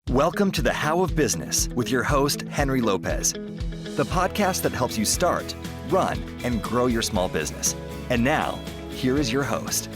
Welcome to the How of Business with your host, Henry Lopez, the podcast that helps you start, run, and grow your small business. And now, here is your host.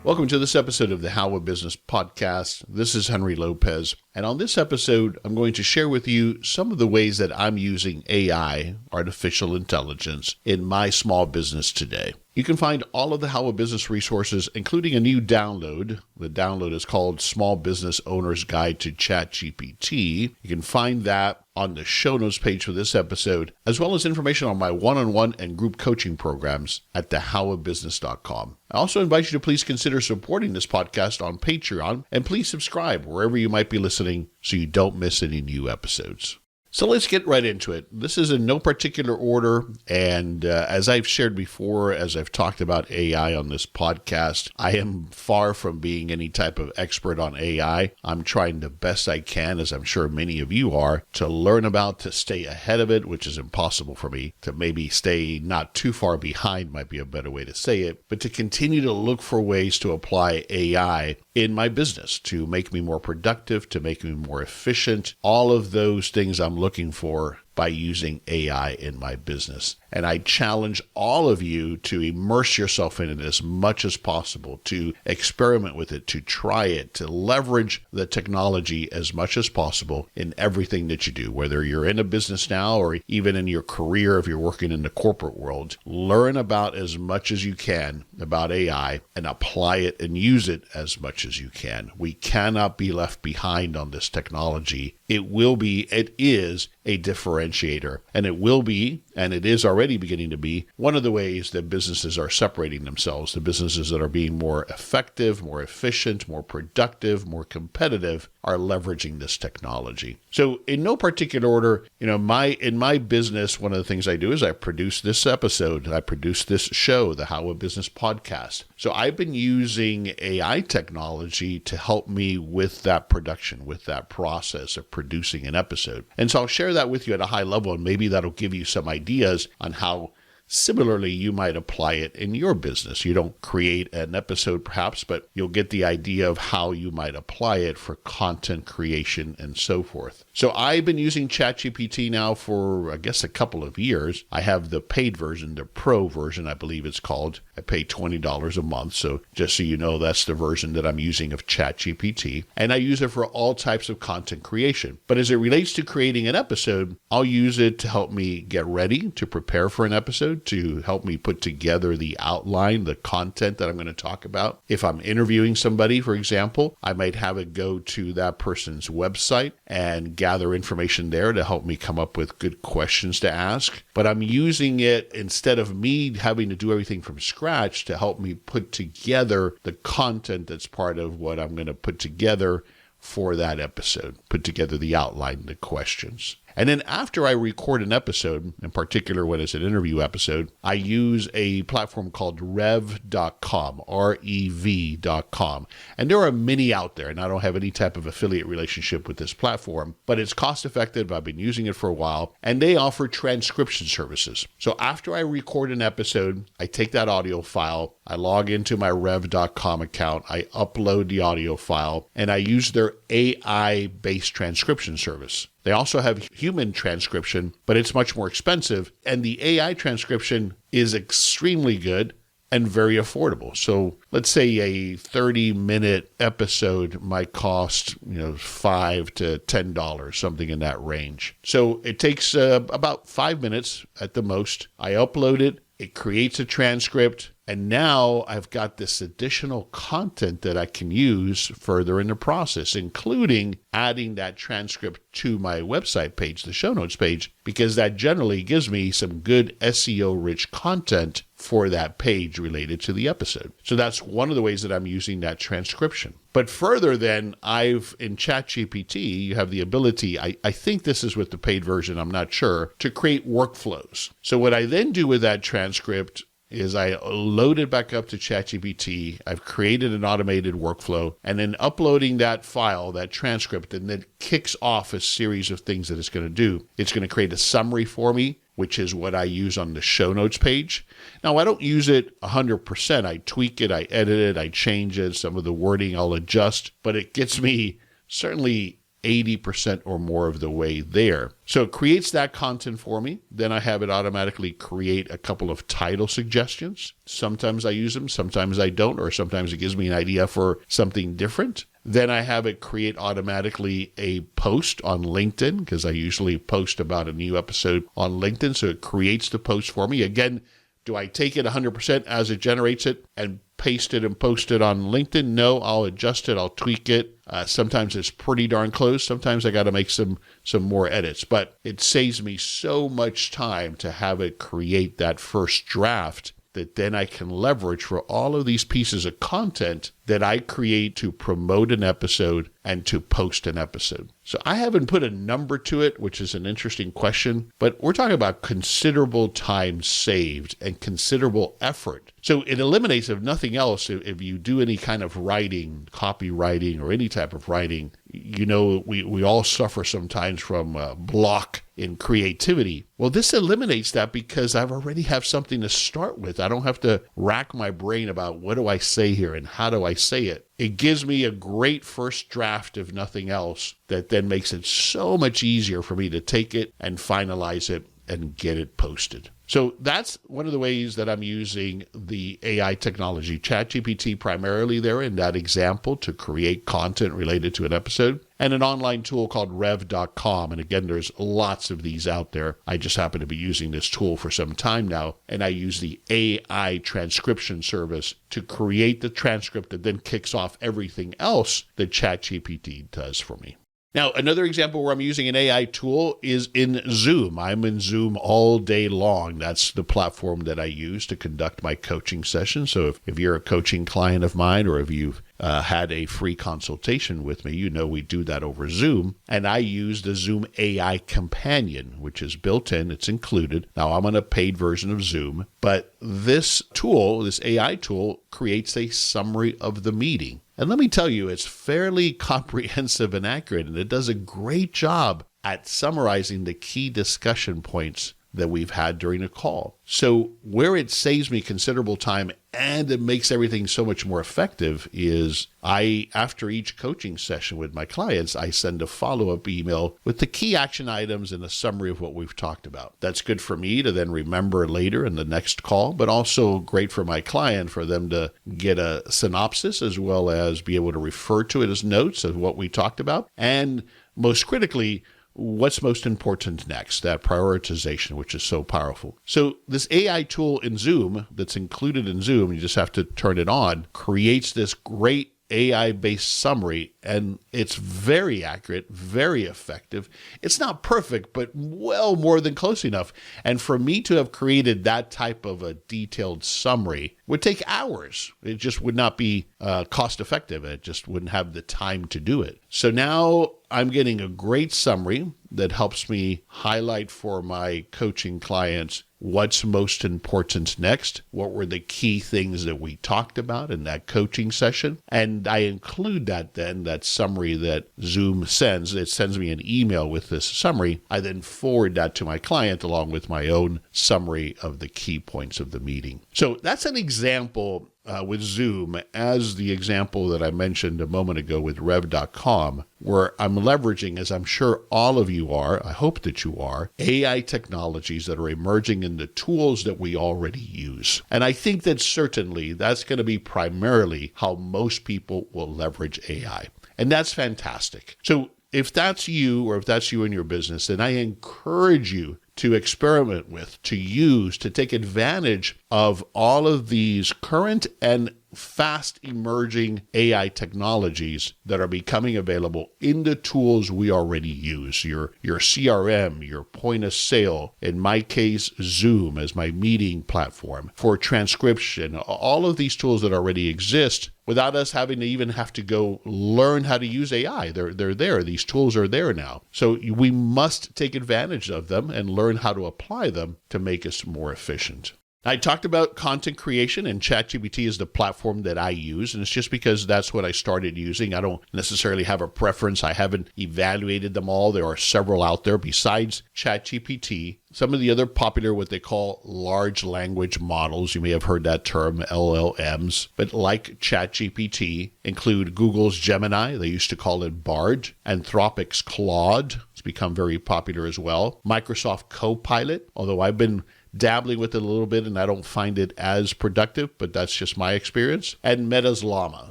Welcome to this episode of the How of Business podcast. This is Henry Lopez. And on this episode, I'm going to share with you some of the ways that I'm using AI, artificial intelligence, in my small business today. You can find all of the How of Business resources, including a new download. The download is called Small Business Owner's Guide to ChatGPT. You can find that on the show notes page for this episode, as well as information on my one-on-one and group coaching programs at thehowofbusiness.com. I also invite you to please consider supporting this podcast on Patreon, and please subscribe wherever you might be listening so you don't miss any new episodes. So let's get right into it. This is in no particular order, and as I've shared before, as I've talked about AI on this podcast, I am far from being any type of expert on AI. I'm trying the best I can, as I'm sure many of you are, to learn about, to stay ahead of it, which is impossible for me. To maybe stay not too far behind might be a better way to say it, but to continue to look for ways to apply AI in my business to make me more productive, to make me more efficient, all of those things I'm looking for by using AI in my business. And I challenge all of you to immerse yourself in it as much as possible, to experiment with it, to try it, to leverage the technology as much as possible in everything that you do, whether you're in a business now or even in your career, if you're working in the corporate world. Learn about as much as you can about AI and apply it and use it as much as you can. We cannot be left behind on this technology. It is a differentiator, and it will be, and it is already beginning to be, one of the ways that businesses are separating themselves. The businesses that are being more effective, more efficient, more productive, more competitive are leveraging this technology. So in no particular order, in my business, one of the things I do is I produce this episode, I produce this show, the How of Business podcast. So I've been using AI technology to help me with that production, with that process of producing an episode. And so I'll share that with you at a high level, and maybe that'll give you some ideas on how similarly you might apply it in your business. You don't create an episode perhaps, but you'll get the idea of how you might apply it for content creation and so forth. So I've been using ChatGPT now for, I guess, a couple of years. I have the paid version, the pro version, I believe it's called. I pay $20 a month. So just so you know, that's the version that I'm using of ChatGPT. And I use it for all types of content creation. But as it relates to creating an episode, I'll use it to help me get ready to prepare for an episode, to help me put together the outline, the content that I'm going to talk about. If I'm interviewing somebody, for example, I might have it go to that person's website and gather information there to help me come up with good questions to ask. But I'm using it, instead of me having to do everything from scratch, to help me put together the content that's part of what I'm going to put together for that episode, put together the outline, the questions. And then after I record an episode, in particular when it's an interview episode, I use a platform called rev.com, R-E-V.com. And there are many out there, and I don't have any type of affiliate relationship with this platform, but it's cost effective. I've been using it for a while, and they offer transcription services. So after I record an episode, I take that audio file, I log into my rev.com account, I upload the audio file, and I use their AI-based transcription service. They also have human transcription, but it's much more expensive. And the AI transcription is extremely good and very affordable. So let's say a 30-minute episode might cost, $5 to $10, something in that range. So it takes about 5 minutes at the most. I upload it. It creates a transcript. And now I've got this additional content that I can use further in the process, including adding that transcript to my website page, the show notes page, because that generally gives me some good SEO-rich content for that page related to the episode. So that's one of the ways that I'm using that transcription. But further then, in ChatGPT, you have the ability, I think this is with the paid version, I'm not sure, to create workflows. So what I then do with that transcript is I load it back up to ChatGPT. I've created an automated workflow, and then uploading that file, that transcript, and then kicks off a series of things that it's going to do. It's going to create a summary for me, which is what I use on the show notes page. Now, I don't use it 100%. I tweak it, I edit it, I change it. Some of the wording I'll adjust, but it gets me certainly 80% or more of the way there. So it creates that content for me. Then I have it automatically create a couple of title suggestions. Sometimes I use them, sometimes I don't, or sometimes it gives me an idea for something different. Then I have it create automatically a post on LinkedIn, because I usually post about a new episode on LinkedIn. So it creates the post for me. Again, do I take it 100% as it generates it and paste it and post it on LinkedIn? No, I'll adjust it. I'll tweak it. Sometimes it's pretty darn close. Sometimes I got to make some more edits, but it saves me so much time to have it create that first draft that then I can leverage for all of these pieces of content that I create to promote an episode and to post an episode. So I haven't put a number to it, which is an interesting question, but we're talking about considerable time saved and considerable effort. So it eliminates, if nothing else, if you do any kind of writing, copywriting, or any type of writing, you know, we all suffer sometimes from block in creativity. Well, this eliminates that because I already have something to start with. I don't have to rack my brain about what do I say here and how do I say it. It gives me a great first draft, if nothing else, that then makes it so much easier for me to take it and finalize it and get it posted. So that's one of the ways that I'm using the AI technology, ChatGPT primarily there in that example to create content related to an episode, and an online tool called rev.com. And again, there's lots of these out there. I just happen to be using this tool for some time now, and I use the AI transcription service to create the transcript that then kicks off everything else that ChatGPT does for me. Now, another example where I'm using an AI tool is in Zoom. I'm in Zoom all day long. That's the platform that I use to conduct my coaching sessions. So if you're a coaching client of mine, or if you've had a free consultation with me, you know we do that over Zoom. And I use the Zoom AI Companion, which is built in. It's included. Now, I'm on a paid version of Zoom, but this tool, this AI tool, creates a summary of the meeting. And let me tell you, it's fairly comprehensive and accurate, and it does a great job at summarizing the key discussion points that we've had during a call. So where it saves me considerable time and it makes everything so much more effective is after each coaching session with my clients, I send a follow-up email with the key action items and a summary of what we've talked about. That's good for me to then remember later in the next call, but also great for my client for them to get a synopsis as well as be able to refer to it as notes of what we talked about. And most critically, what's most important next, that prioritization, which is so powerful. So this AI tool in Zoom that's included in Zoom, you just have to turn it on, creates this great AI-based summary, and it's very accurate, very effective. It's not perfect, but well more than close enough. And for me to have created that type of a detailed summary would take hours. It just would not be cost effective. It just wouldn't have the time to do it. So now I'm getting a great summary that helps me highlight for my coaching clients what's most important next, what were the key things that we talked about in that coaching session. And I include that summary that Zoom sends. It sends me an email with this summary. I then forward that to my client along with my own summary of the key points of the meeting. So that's an example with Zoom, as the example that I mentioned a moment ago with rev.com, where I'm leveraging, as I'm sure all of you are, I hope that you are, AI technologies that are emerging in the tools that we already use. And I think that certainly that's going to be primarily how most people will leverage AI. And that's fantastic. So if that's you, or if that's you in your business, then I encourage you to experiment with, to use, to take advantage of all of these current and fast emerging AI technologies that are becoming available in the tools we already use. Your CRM, your point of sale, in my case, Zoom as my meeting platform, for transcription, all of these tools that already exist without us having to even have to go learn how to use AI. They're there. These tools are there now. So we must take advantage of them and learn how to apply them to make us more efficient. I talked about content creation, and ChatGPT is the platform that I use, and it's just because that's what I started using. I don't necessarily have a preference. I haven't evaluated them all. There are several out there besides ChatGPT. Some of the other popular, what they call large language models, you may have heard that term, LLMs, but like ChatGPT, include Google's Gemini, they used to call it Bard, Anthropic's Claude, it's become very popular as well, Microsoft Copilot, although I've been dabbling with it a little bit and I don't find it as productive, but that's just my experience, and Meta's Llama.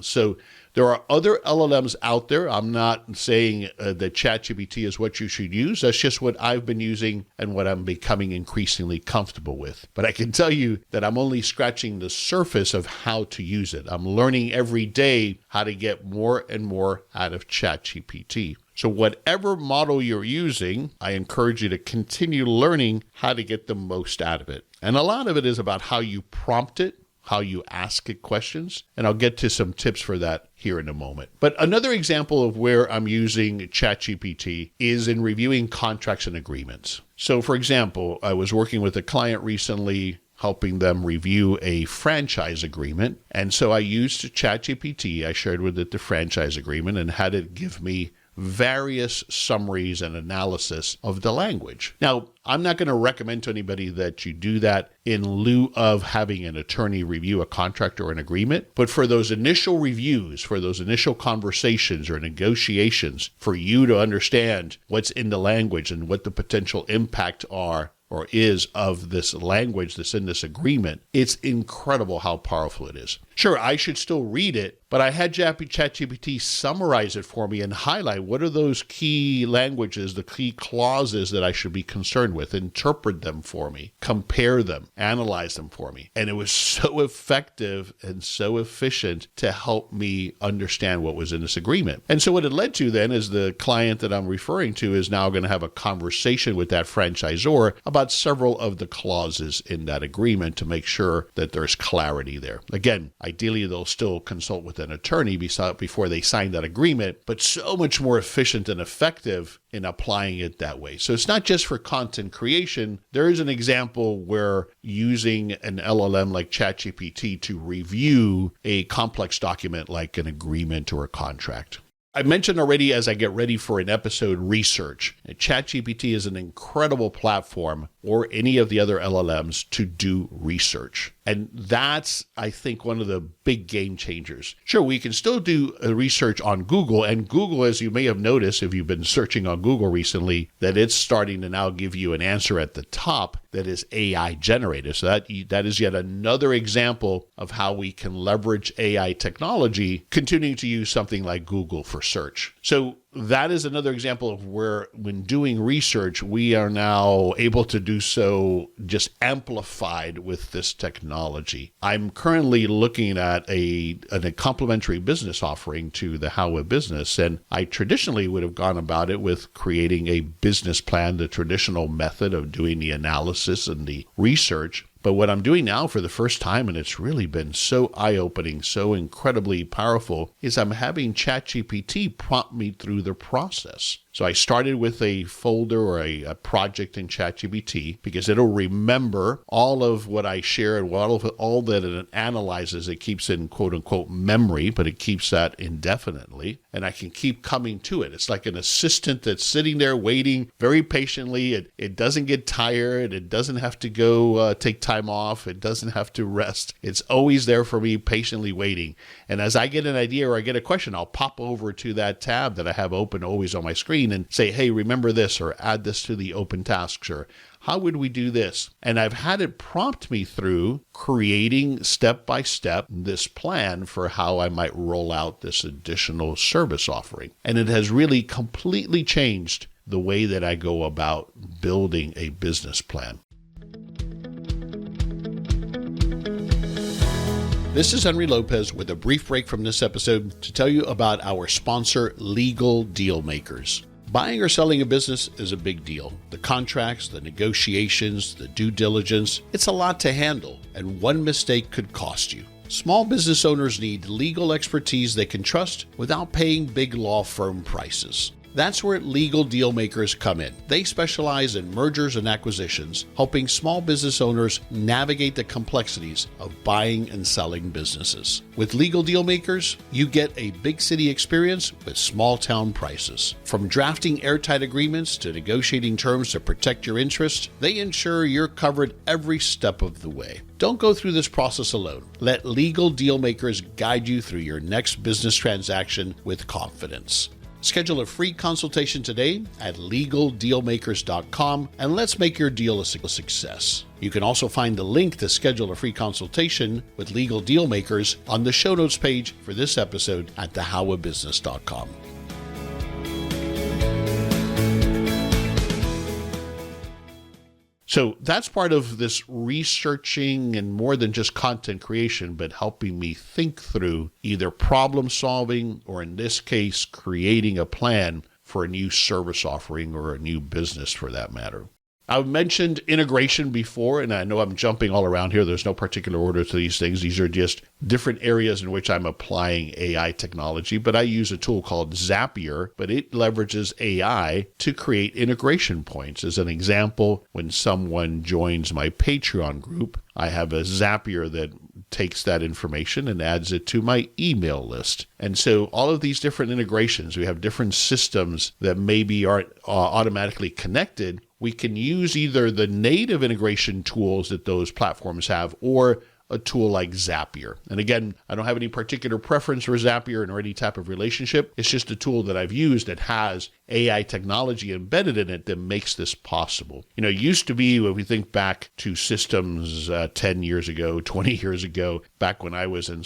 So there are other LLMs out there. I'm not saying that ChatGPT is what you should use. That's just what I've been using and what I'm becoming increasingly comfortable with. But I can tell you that I'm only scratching the surface of how to use it. I'm learning every day how to get more and more out of ChatGPT. So whatever model you're using, I encourage you to continue learning how to get the most out of it. And a lot of it is about how you prompt it, how you ask it questions, and I'll get to some tips for that here in a moment. But another example of where I'm using ChatGPT is in reviewing contracts and agreements. So for example, I was working with a client recently, helping them review a franchise agreement. And so I used ChatGPT. I shared with it the franchise agreement and had it give me various summaries and analysis of the language. Now, I'm not going to recommend to anybody that you do that in lieu of having an attorney review a contract or an agreement. But for those initial reviews, for those initial conversations or negotiations, for you to understand what's in the language and what the potential impact are or is of this language that's in this agreement, it's incredible how powerful it is. Sure, I should still read it, but I had ChatGPT summarize it for me and highlight what are those key languages, the key clauses that I should be concerned with, interpret them for me, compare them, analyze them for me. And it was so effective and so efficient to help me understand what was in this agreement. And so what it led to then is the client that I'm referring to is now going to have a conversation with that franchisor about several of the clauses in that agreement to make sure that there's clarity there. Again, ideally, they'll still consult with an attorney before they sign that agreement, but so much more efficient and effective in applying it that way. So it's not just for content creation. There is an example where using an LLM like ChatGPT to review a complex document like an agreement or a contract. I mentioned already as I get ready for an episode, research. ChatGPT is an incredible platform, or any of the other LLMs, to do research. And that's, I think, one of the big game changers. Sure, we can still do research on Google, and Google, as you may have noticed if you've been searching on Google recently, that it's starting to now give you an answer at the top that is AI generated. So that is yet another example of how we can leverage AI technology, continuing to use something like Google for search. So that is another example of where, when doing research, we are now able to do so just amplified with this technology. I'm currently looking at a complementary business offering to the How a Business, and I traditionally would have gone about it with creating a business plan, the traditional method of doing the analysis and the research. But what I'm doing now for the first time, and it's really been so eye-opening, so incredibly powerful, is I'm having ChatGPT prompt me through the process. So I started with a folder or a project in ChatGPT because it'll remember all of what I share and all that it analyzes. It keeps in quote-unquote memory, but it keeps that indefinitely, and I can keep coming to it. It's like an assistant that's sitting there waiting very patiently. It doesn't get tired. It doesn't have to go take time off. It doesn't have to rest. It's always there for me, patiently waiting. And as I get an idea or I get a question, I'll pop over to that tab that I have open always on my screen and say, hey, remember this, or add this to the open tasks, or how would we do this? And I've had it prompt me through creating step by step this plan for how I might roll out this additional service offering. And it has really completely changed the way that I go about building a business plan. This is Henry Lopez with a brief break from this episode to tell you about our sponsor, Legal Deal Makers. Buying or selling a business is a big deal. The contracts, the negotiations, the due diligence, it's a lot to handle, and one mistake could cost you. Small business owners need legal expertise they can trust without paying big law firm prices. That's where legal deal makers come in. They specialize in mergers and acquisitions, helping small business owners navigate the complexities of buying and selling businesses. With legal deal makers, you get a big city experience with small town prices. From drafting airtight agreements to negotiating terms to protect your interests, they ensure you're covered every step of the way. Don't go through this process alone. Let legal deal makers guide you through your next business transaction with confidence. Schedule a free consultation today at legaldealmakers.com and let's make your deal a success. You can also find the link to schedule a free consultation with Legal Deal Makers on the show notes page for this episode at thehowofbusiness.com. So that's part of this researching and more than just content creation, but helping me think through either problem solving or in this case, creating a plan for a new service offering or a new business for that matter. I've mentioned integration before, and I know I'm jumping all around here. There's no particular order to these things. These are just different areas in which I'm applying AI technology, but I use a tool called Zapier, but it leverages AI to create integration points. As an example, when someone joins my Patreon group, I have a Zapier that takes that information and adds it to my email list. And so all of these different integrations, we have different systems that maybe aren't automatically connected. We can use either the native integration tools that those platforms have or a tool like Zapier. And again, I don't have any particular preference for Zapier or any type of relationship. It's just a tool that I've used that has AI technology embedded in it that makes this possible. You know, it used to be, when we think back to systems 10 years ago, 20 years ago, back when I was in the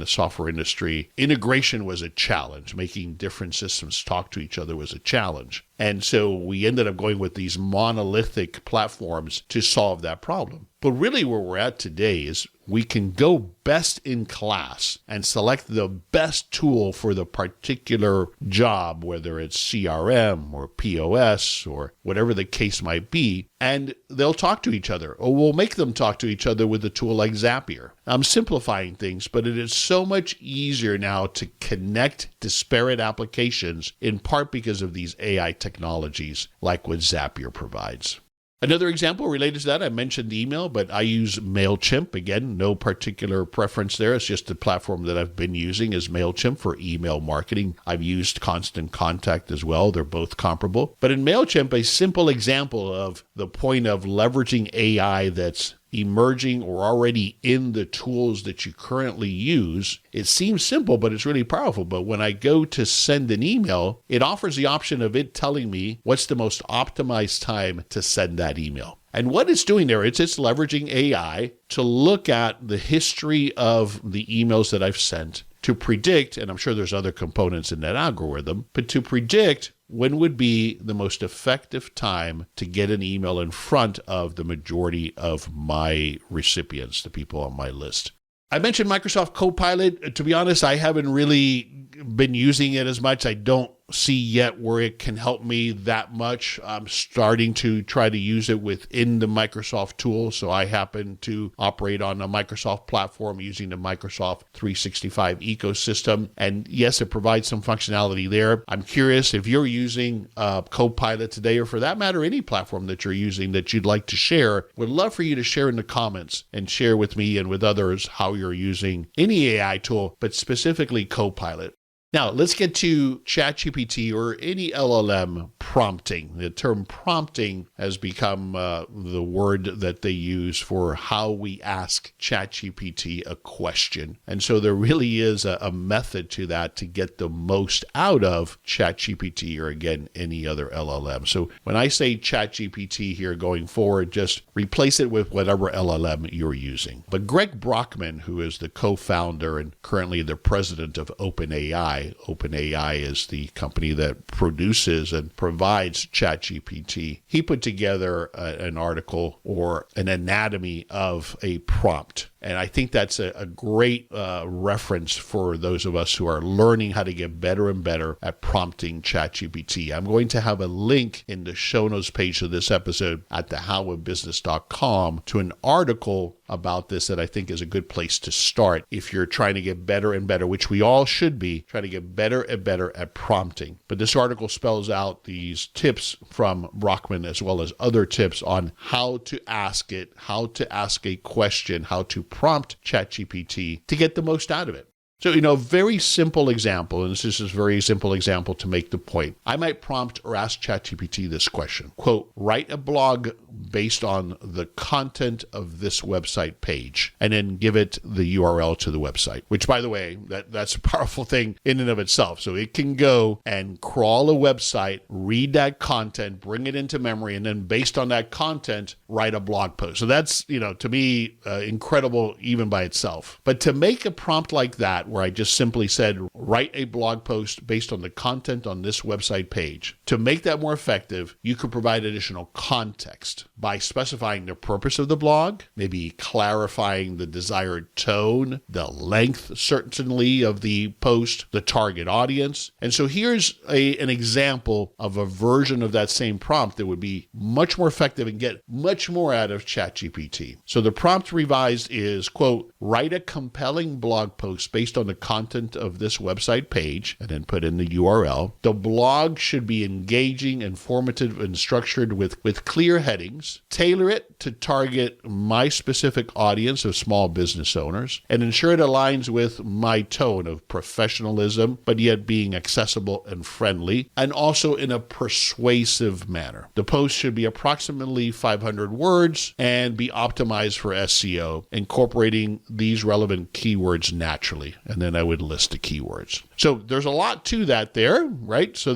software industry, integration was a challenge. Making different systems talk to each other was a challenge. And so we ended up going with these monolithic platforms to solve that problem. But really where we're at today is we can go best in class and select the best tool for the particular job, whether it's CRM or POS or whatever the case might be, and they'll talk to each other, or we'll make them talk to each other with a tool like Zapier. I'm simplifying things, but it is so much easier now to connect disparate applications, in part because of these AI technologies like what Zapier provides. Another example related to that, I mentioned email, but I use MailChimp. Again, no particular preference there. It's just the platform that I've been using is MailChimp for email marketing. I've used Constant Contact as well. They're both comparable. But in MailChimp, a simple example of the point of leveraging AI that's emerging or already in the tools that you currently use. It seems simple, but it's really powerful. But when I go to send an email, it offers the option of it telling me what's the most optimized time to send that email. And what it's doing there, it's leveraging AI to look at the history of the emails that I've sent to predict, and I'm sure there's other components in that algorithm, but to predict when would be the most effective time to get an email in front of the majority of my recipients, the people on my list. I mentioned Microsoft Copilot. To be honest, I haven't really been using it as much. I don't see yet where it can help me that much. I'm starting to try to use it within the Microsoft tool. So I happen to operate on a Microsoft platform using the Microsoft 365 ecosystem. And yes, it provides some functionality there. I'm curious if you're using Copilot today, or for that matter, any platform that you're using that you'd like to share. Would love for you to share in the comments and share with me and with others how you're using any AI tool, but specifically Copilot. Now, let's get to ChatGPT or any LLM prompting. The term prompting has become the word that they use for how we ask ChatGPT a question. And so there really is a method to that to get the most out of ChatGPT or, again, any other LLM. So when I say ChatGPT here going forward, just replace it with whatever LLM you're using. But Greg Brockman, who is the co-founder and currently the president of OpenAI is the company that produces and provides ChatGPT. He put together an article or an anatomy of a prompt. And I think that's a great reference for those of us who are learning how to get better and better at prompting ChatGPT. I'm going to have a link in the show notes page of this episode at thehowofbusiness.com to an article about this that I think is a good place to start if you're trying to get better and better, which we all should be, trying to get better and better at prompting. But this article spells out these tips from Brockman as well as other tips on how to ask it, how to ask a question, how to prompt ChatGPT to get the most out of it. So, very simple example, and this is a very simple example to make the point. I might prompt or ask ChatGPT this question, quote, write a blog based on the content of this website page, and then give it the URL to the website, which, by the way, that's a powerful thing in and of itself. So it can go and crawl a website, read that content, bring it into memory, and then based on that content, write a blog post. So that's, to me, incredible even by itself. But to make a prompt like that, where I just simply said, write a blog post based on the content on this website page. To make that more effective, you could provide additional context by specifying the purpose of the blog, maybe clarifying the desired tone, the length, certainly, of the post, the target audience. And so here's an example of a version of that same prompt that would be much more effective and get much more out of ChatGPT. So the prompt revised is, quote, write a compelling blog post based on the content of this website page, and then put in the URL. The blog should be engaging, informative, and structured with clear headings. Tailor it to target my specific audience of small business owners, and ensure it aligns with my tone of professionalism, but yet being accessible and friendly, and also in a persuasive manner. The post should be approximately 500 words and be optimized for SEO, incorporating these relevant keywords naturally. And then I would list the keywords. So there's a lot to that there, right? So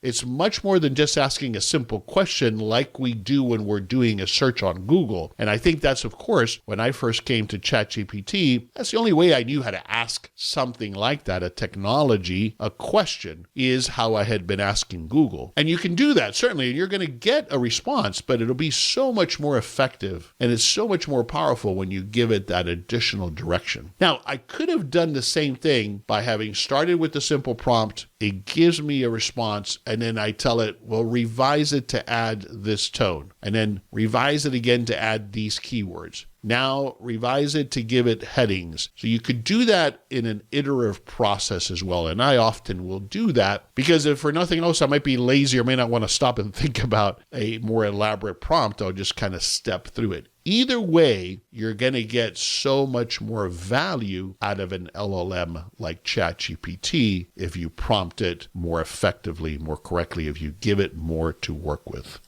it's much more than just asking a simple question like we do when we're doing a search on Google. And I think that's, of course, when I first came to ChatGPT, that's the only way I knew how to ask something like that, a technology, a question, is how I had been asking Google. And you can do that, certainly, and you're going to get a response, but it'll be so much more effective, and it's so much more powerful when you give it that additional direction. Now, I could have done the same thing by having started with the simple prompt. It gives me a response, and then I tell it, well, revise it to add this tone, and then revise it again to add these keywords. Now revise it to give it headings. So you could do that in an iterative process as well. And I often will do that because if for nothing else, I might be lazy or may not want to stop and think about a more elaborate prompt. I'll just kind of step through it. Either way, you're going to get so much more value out of an LLM like ChatGPT if you prompt it more effectively, more correctly, if you give it more to work with.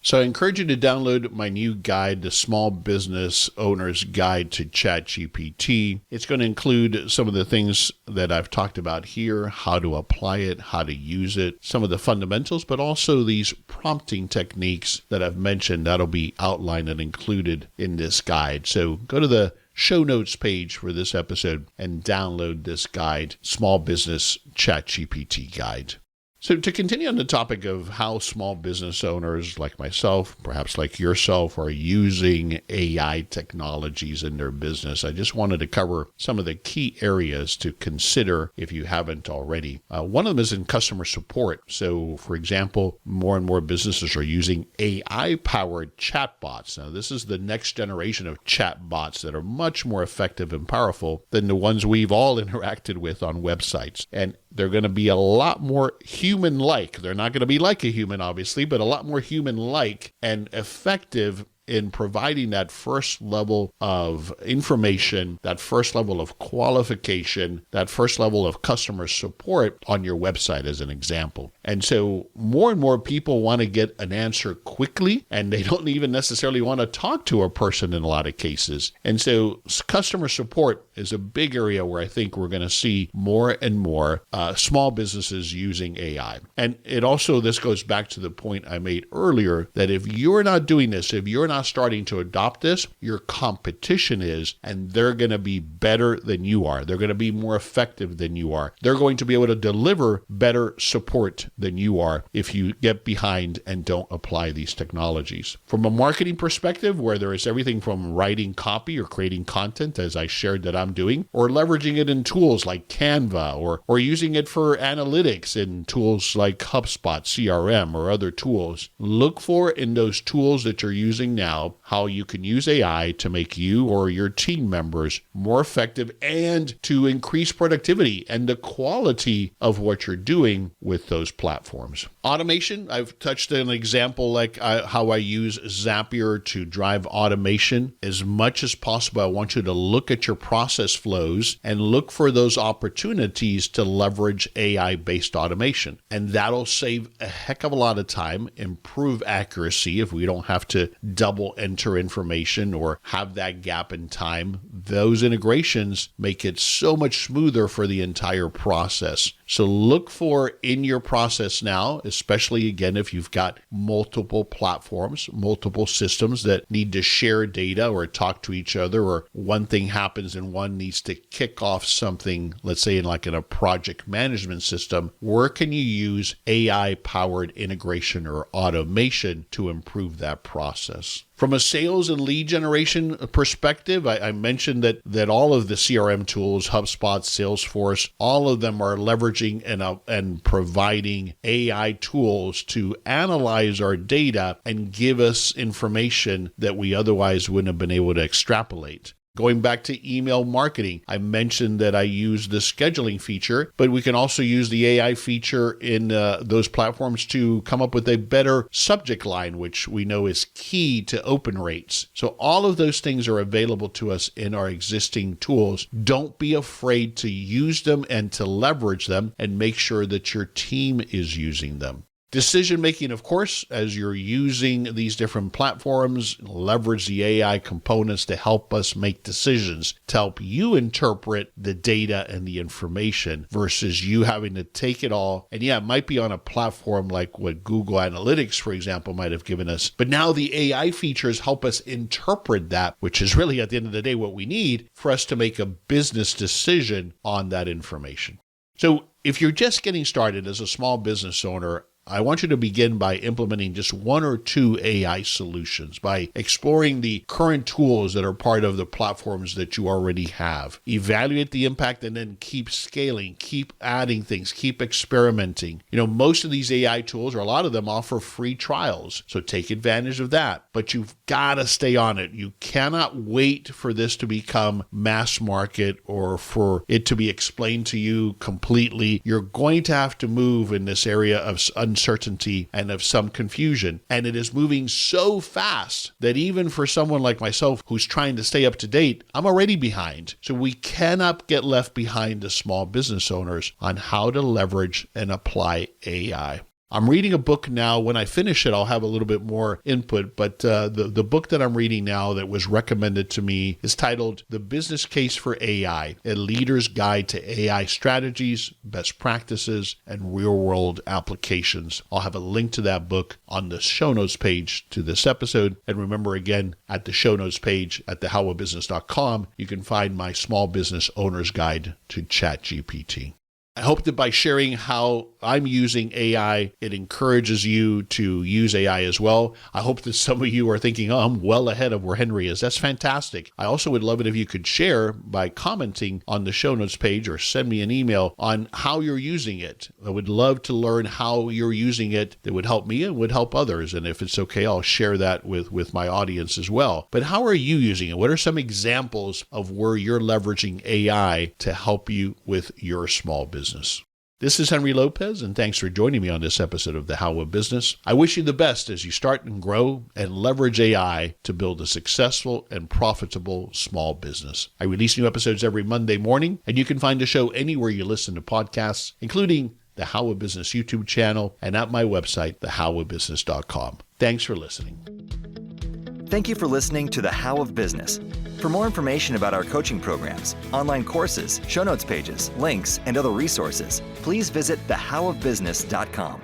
So I encourage you to download my new guide, the Small Business Owner's Guide to ChatGPT. It's going to include some of the things that I've talked about here, how to apply it, how to use it, some of the fundamentals, but also these prompting techniques that I've mentioned that'll be outlined and included in this guide. So go to the show notes page for this episode and download this guide, Small Business ChatGPT Guide. So to continue on the topic of how small business owners like myself, perhaps like yourself, are using AI technologies in their business, I just wanted to cover some of the key areas to consider if you haven't already. One of them is in customer support. So, for example, more and more businesses are using AI-powered chatbots. Now, this is the next generation of chatbots that are much more effective and powerful than the ones we've all interacted with on websites. And they're going to be a lot more human-like. They're not going to be like a human, obviously, but a lot more human-like and effective in providing that first level of information, that first level of qualification, that first level of customer support on your website, as an example. And so more and more people want to get an answer quickly, and they don't even necessarily want to talk to a person in a lot of cases. And so customer support is a big area where I think we're going to see more and more small businesses using AI. And this goes back to the point I made earlier, that if you're not doing this, if you're not not starting to adopt this, your competition is, and they're going to be better than you are. They're going to be more effective than you are. They're going to be able to deliver better support than you are if you get behind and don't apply these technologies. From a marketing perspective, where there is everything from writing copy or creating content, as I shared that I'm doing, or leveraging it in tools like Canva, or using it for analytics in tools like HubSpot, CRM, or other tools. Look for in those tools that you're using now how you can use AI to make you or your team members more effective and to increase productivity and the quality of what you're doing with those platforms. Automation, I've touched on an example like how I use Zapier to drive automation. As much as possible, I want you to look at your process flows and look for those opportunities to leverage AI-based automation. And that'll save a heck of a lot of time, improve accuracy if we don't have to double enter information or have that gap in time. Those integrations make it so much smoother for the entire process. So look for in your process now, especially again, if you've got multiple platforms, multiple systems that need to share data or talk to each other, or one thing happens and one needs to kick off something, let's say in a project management system, where can you use AI-powered integration or automation to improve that process? From a sales and lead generation perspective, I mentioned that all of the CRM tools, HubSpot, Salesforce, all of them are leveraging and providing AI tools to analyze our data and give us information that we otherwise wouldn't have been able to extrapolate. Going back to email marketing, I mentioned that I use the scheduling feature, but we can also use the AI feature in those platforms to come up with a better subject line, which we know is key to open rates. So all of those things are available to us in our existing tools. Don't be afraid to use them and to leverage them, and make sure that your team is using them. Decision making, of course, as you're using these different platforms, leverage the AI components to help us make decisions, to help you interpret the data and the information versus you having to take it all. And yeah, it might be on a platform like what Google Analytics, for example, might have given us. But now the AI features help us interpret that, which is really at the end of the day what we need for us to make a business decision on that information. So if you're just getting started as a small business owner, I want you to begin by implementing just one or two AI solutions, by exploring the current tools that are part of the platforms that you already have. Evaluate the impact and then keep scaling, keep adding things, keep experimenting. Most of these AI tools, or a lot of them, offer free trials, so take advantage of that. But you've got to stay on it. You cannot wait for this to become mass market or for it to be explained to you completely. You're going to have to move in this area of uncertainty and of some confusion. And it is moving so fast that even for someone like myself who's trying to stay up to date, I'm already behind. So we cannot get left behind as small business owners on how to leverage and apply AI. I'm reading a book now. When I finish it, I'll have a little bit more input, but the book that I'm reading now that was recommended to me is titled The Business Case for AI, A Leader's Guide to AI Strategies, Best Practices, and Real-World Applications. I'll have a link to that book on the show notes page to this episode. And remember, again, at the show notes page at thehowofbusiness.com, you can find my Small Business Owner's Guide to ChatGPT. I hope that by sharing how I'm using AI, it encourages you to use AI as well. I hope that some of you are thinking, I'm well ahead of where Henry is. That's fantastic. I also would love it if you could share by commenting on the show notes page or send me an email on how you're using it. I would love to learn how you're using it. That would help me and would help others. And if it's okay, I'll share that with my audience as well. But how are you using it? What are some examples of where you're leveraging AI to help you with your small business? This is Henry Lopez, and thanks for joining me on this episode of The How of Business. I wish you the best as you start and grow and leverage AI to build a successful and profitable small business. I release new episodes every Monday morning, and you can find the show anywhere you listen to podcasts, including the How of Business YouTube channel and at my website, thehowofbusiness.com. Thanks for listening. Thank you for listening to The How of Business. For more information about our coaching programs, online courses, show notes pages, links, and other resources, please visit thehowofbusiness.com.